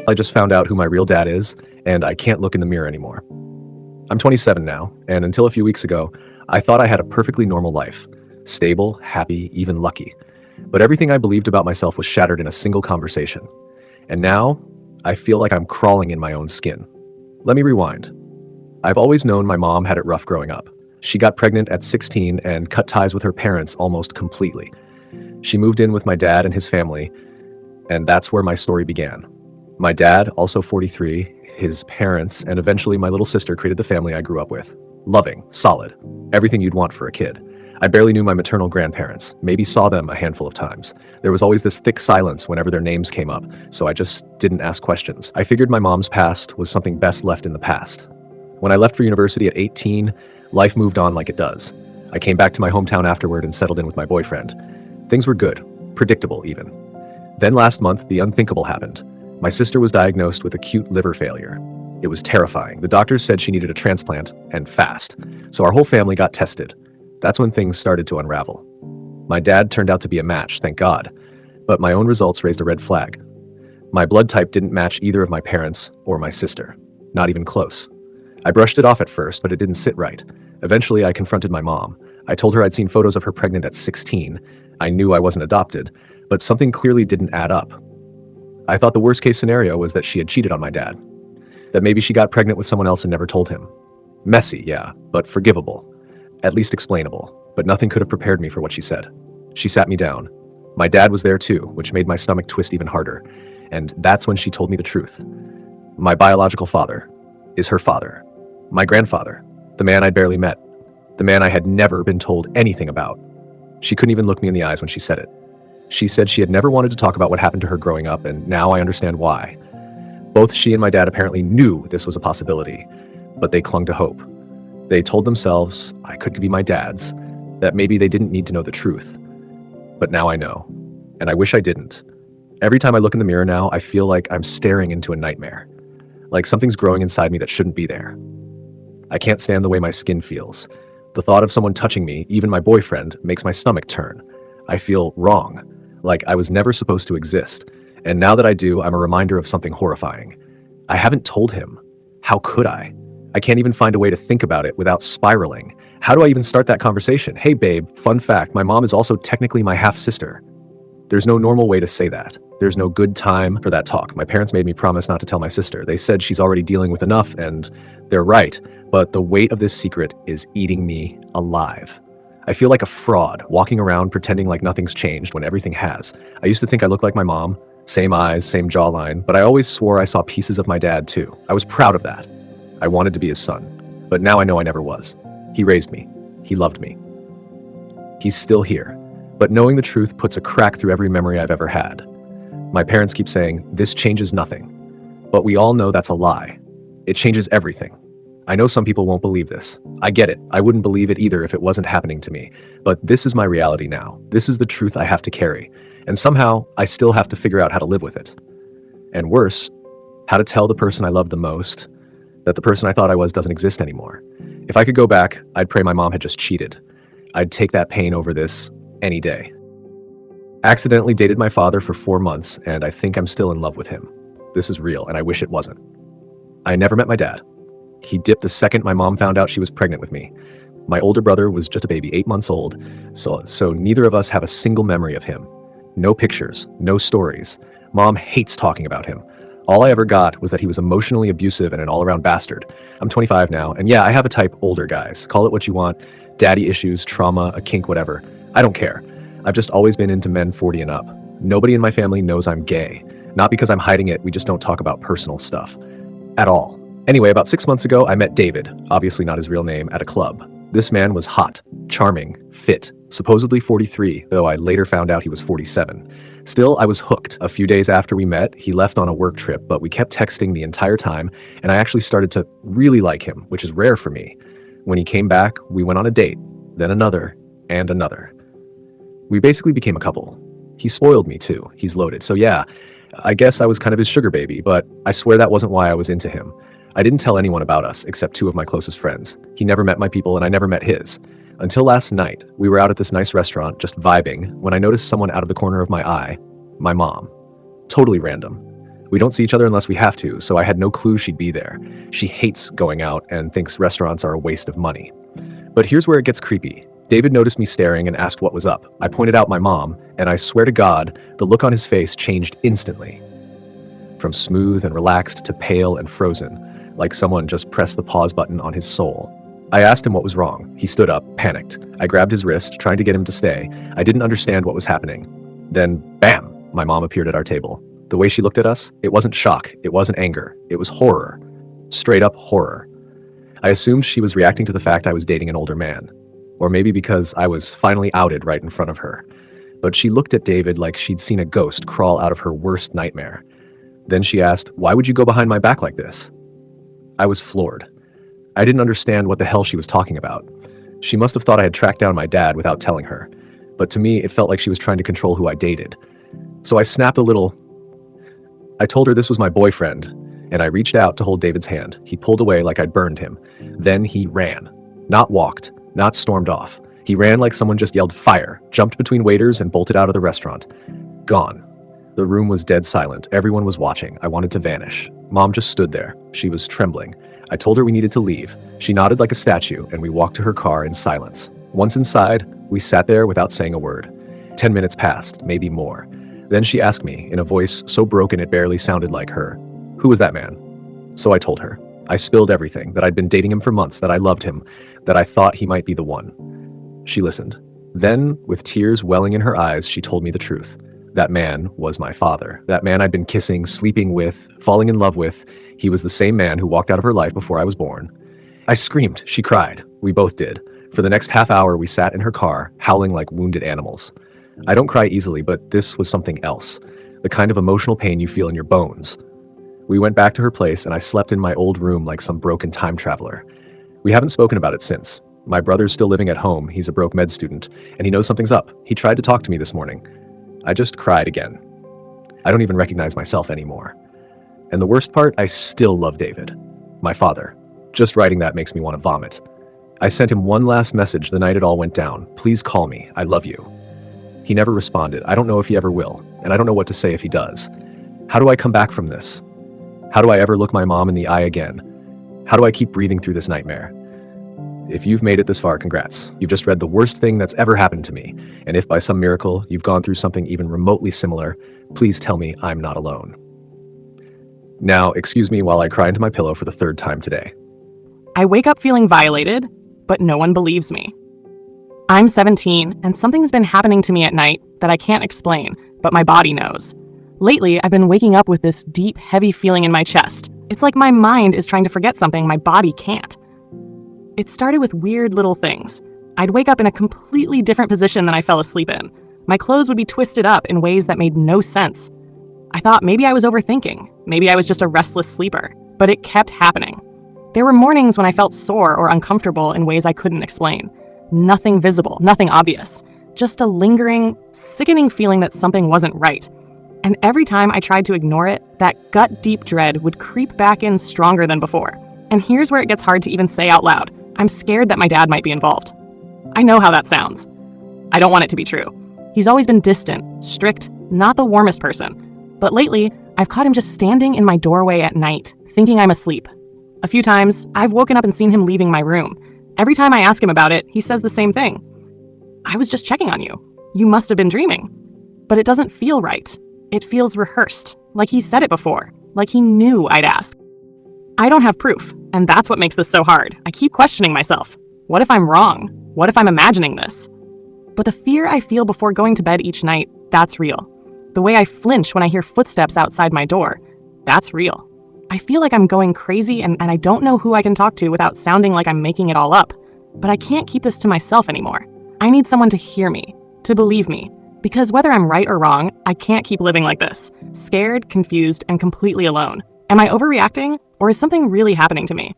I just found out who my real dad is, and I can't look in the mirror anymore. I'm 27 now, and until a few weeks ago, I thought I had a perfectly normal life. Stable, happy, even lucky. But everything I believed about myself was shattered in a single conversation. And now, I feel like I'm crawling in my own skin. Let me rewind. I've always known my mom had it rough growing up. She got pregnant at 16 and cut ties with her parents almost completely. She moved in with my dad and his family, and that's where my story began. My dad, also 43, his parents, and eventually my little sister created the family I grew up with. Loving, solid, everything you'd want for a kid. I barely knew my maternal grandparents, maybe saw them a handful of times. There was always this thick silence whenever their names came up, so I just didn't ask questions. I figured my mom's past was something best left in the past. When I left for university at 18, life moved on like it does. I came back to my hometown afterward and settled in with my boyfriend. Things were good, predictable even. Then last month, the unthinkable happened. My sister was diagnosed with acute liver failure. It was terrifying. The doctors said she needed a transplant, and fast. So our whole family got tested. That's when things started to unravel. My dad turned out to be a match, thank God. But my own results raised a red flag. My blood type didn't match either of my parents or my sister. Not even close. I brushed it off at first, but it didn't sit right. Eventually, I confronted my mom. I told her I'd seen photos of her pregnant at 16. I knew I wasn't adopted, but something clearly didn't add up. I thought the worst case scenario was that she had cheated on my dad. That maybe she got pregnant with someone else and never told him. Messy, yeah, but forgivable. At least explainable, but nothing could have prepared me for what she said. She sat me down. My dad was there too, which made my stomach twist even harder. And that's when she told me the truth. My biological father is her father. My grandfather, the man I'd barely met. The man I had never been told anything about. She couldn't even look me in the eyes when she said it. She said she had never wanted to talk about what happened to her growing up, and now I understand why. Both she and my dad apparently knew this was a possibility, but they clung to hope. They told themselves I could be my dad's, that maybe they didn't need to know the truth. But now I know, and I wish I didn't. Every time I look in the mirror now, I feel like I'm staring into a nightmare. Like something's growing inside me that shouldn't be there. I can't stand the way my skin feels. The thought of someone touching me, even my boyfriend, makes my stomach turn. I feel wrong, like I was never supposed to exist. And now that I do, I'm a reminder of something horrifying. I haven't told him. How could I? I can't even find a way to think about it without spiraling. How do I even start that conversation? Hey babe, fun fact, my mom is also technically my half-sister. There's no normal way to say that. There's no good time for that talk. My parents made me promise not to tell my sister. They said she's already dealing with enough, and they're right. But the weight of this secret is eating me alive. I feel like a fraud, walking around pretending like nothing's changed when everything has. I used to think I looked like my mom, same eyes, same jawline, but I always swore I saw pieces of my dad too. I was proud of that. I wanted to be his son, but now I know I never was. He raised me. He loved me. He's still here, but knowing the truth puts a crack through every memory I've ever had. My parents keep saying, this changes nothing, but we all know that's a lie. It changes everything. I know some people won't believe this. I get it. I wouldn't believe it either if it wasn't happening to me. But this is my reality now. This is the truth I have to carry. And somehow, I still have to figure out how to live with it. And worse, how to tell the person I love the most that the person I thought I was doesn't exist anymore. If I could go back, I'd pray my mom had just cheated. I'd take that pain over this any day. Accidentally dated my father for 4 months, and I think I'm still in love with him. This is real, and I wish it wasn't. I never met my dad. He dipped the second my mom found out she was pregnant with me. My older brother was just a baby, 8 months old, so neither of us have a single memory of him. No pictures, no stories. Mom hates talking about him. All I ever got was that he was emotionally abusive and an all-around bastard. I'm 25 now, and yeah, I have a type older guys. Call it what you want, daddy issues, trauma, a kink, whatever. I don't care. I've just always been into men 40 and up. Nobody in my family knows I'm gay. Not because I'm hiding it, we just don't talk about personal stuff. At all. Anyway, about 6 months ago, I met David, obviously not his real name, at a club. This man was hot, charming, fit, supposedly 43, though I later found out he was 47. Still, I was hooked. A few days after we met, he left on a work trip, but we kept texting the entire time, and I actually started to really like him, which is rare for me. When he came back, we went on a date, then another, and another. We basically became a couple. He spoiled me too. He's loaded. So yeah, I guess I was kind of his sugar baby, but I swear that wasn't why I was into him. I didn't tell anyone about us except 2 of my closest friends. He never met my people and I never met his. Until last night, we were out at this nice restaurant just vibing when I noticed someone out of the corner of my eye, my mom. Totally random. We don't see each other unless we have to, so I had no clue she'd be there. She hates going out and thinks restaurants are a waste of money. But here's where it gets creepy. David noticed me staring and asked what was up. I pointed out my mom, and I swear to God, the look on his face changed instantly. From smooth and relaxed to pale and frozen, like someone just pressed the pause button on his soul. I asked him what was wrong. He stood up, panicked. I grabbed his wrist, trying to get him to stay. I didn't understand what was happening. Then, bam, my mom appeared at our table. The way she looked at us, it wasn't shock, it wasn't anger, it was horror. Straight up horror. I assumed she was reacting to the fact I was dating an older man. Or maybe because I was finally outed right in front of her. But she looked at David like she'd seen a ghost crawl out of her worst nightmare. Then she asked, "Why would you go behind my back like this?" I was floored. I didn't understand what the hell she was talking about. She must have thought I had tracked down my dad without telling her. But to me, it felt like she was trying to control who I dated. So I snapped a little. I told her this was my boyfriend, and I reached out to hold David's hand. He pulled away like I'd burned him. Then he ran. Not walked, not stormed off. He ran like someone just yelled fire, jumped between waiters, and bolted out of the restaurant. Gone. The room was dead silent. Everyone was watching. I wanted to vanish. Mom just stood there. She was trembling. I told her we needed to leave. She nodded like a statue, and we walked to her car in silence. Once inside, we sat there without saying a word. 10 minutes passed, maybe more. Then she asked me, in a voice so broken it barely sounded like her, "Who was that man?" So I told her. I spilled everything, that I'd been dating him for months, that I loved him, that I thought he might be the one. She listened. Then, with tears welling in her eyes, she told me the truth. That man was my father. That man I'd been kissing, sleeping with, falling in love with. He was the same man who walked out of her life before I was born. I screamed. She cried. We both did. For the next half hour, we sat in her car, howling like wounded animals. I don't cry easily, but this was something else. The kind of emotional pain you feel in your bones. We went back to her place, and I slept in my old room like some broken time traveler. We haven't spoken about it since. My brother's still living at home. He's a broke med student, and he knows something's up. He tried to talk to me this morning. I just cried again. I don't even recognize myself anymore. And the worst part, I still love David, my father. Just writing that makes me want to vomit. I sent him one last message the night it all went down. "Please call me. I love you." He never responded. I don't know if he ever will, and I don't know what to say if he does. How do I come back from this? How do I ever look my mom in the eye again? How do I keep breathing through this nightmare? If you've made it this far, congrats. You've just read the worst thing that's ever happened to me. And if by some miracle you've gone through something even remotely similar, please tell me I'm not alone. Now, excuse me while I cry into my pillow for the third time today. I wake up feeling violated, but no one believes me. I'm 17, and something's been happening to me at night that I can't explain, but my body knows. Lately, I've been waking up with this deep, heavy feeling in my chest. It's like my mind is trying to forget something my body can't. It started with weird little things. I'd wake up in a completely different position than I fell asleep in. My clothes would be twisted up in ways that made no sense. I thought maybe I was overthinking. Maybe I was just a restless sleeper. But it kept happening. There were mornings when I felt sore or uncomfortable in ways I couldn't explain. Nothing visible, nothing obvious. Just a lingering, sickening feeling that something wasn't right. And every time I tried to ignore it, that gut-deep dread would creep back in stronger than before. And here's where it gets hard to even say out loud. I'm scared that my dad might be involved. I know how that sounds. I don't want it to be true. He's always been distant, strict, not the warmest person. But lately, I've caught him just standing in my doorway at night, thinking I'm asleep. A few times, I've woken up and seen him leaving my room. Every time I ask him about it, he says the same thing. "I was just checking on you. You must have been dreaming." But it doesn't feel right. It feels rehearsed, like he said it before, like he knew I'd ask. I don't have proof, and that's what makes this so hard. I keep questioning myself. What if I'm wrong? What if I'm imagining this? But the fear I feel before going to bed each night, that's real. The way I flinch when I hear footsteps outside my door, that's real. I feel like I'm going crazy and I don't know who I can talk to without sounding like I'm making it all up. But I can't keep this to myself anymore. I need someone to hear me, to believe me. Because whether I'm right or wrong, I can't keep living like this, scared, confused, and completely alone. Am I overreacting, or is something really happening to me?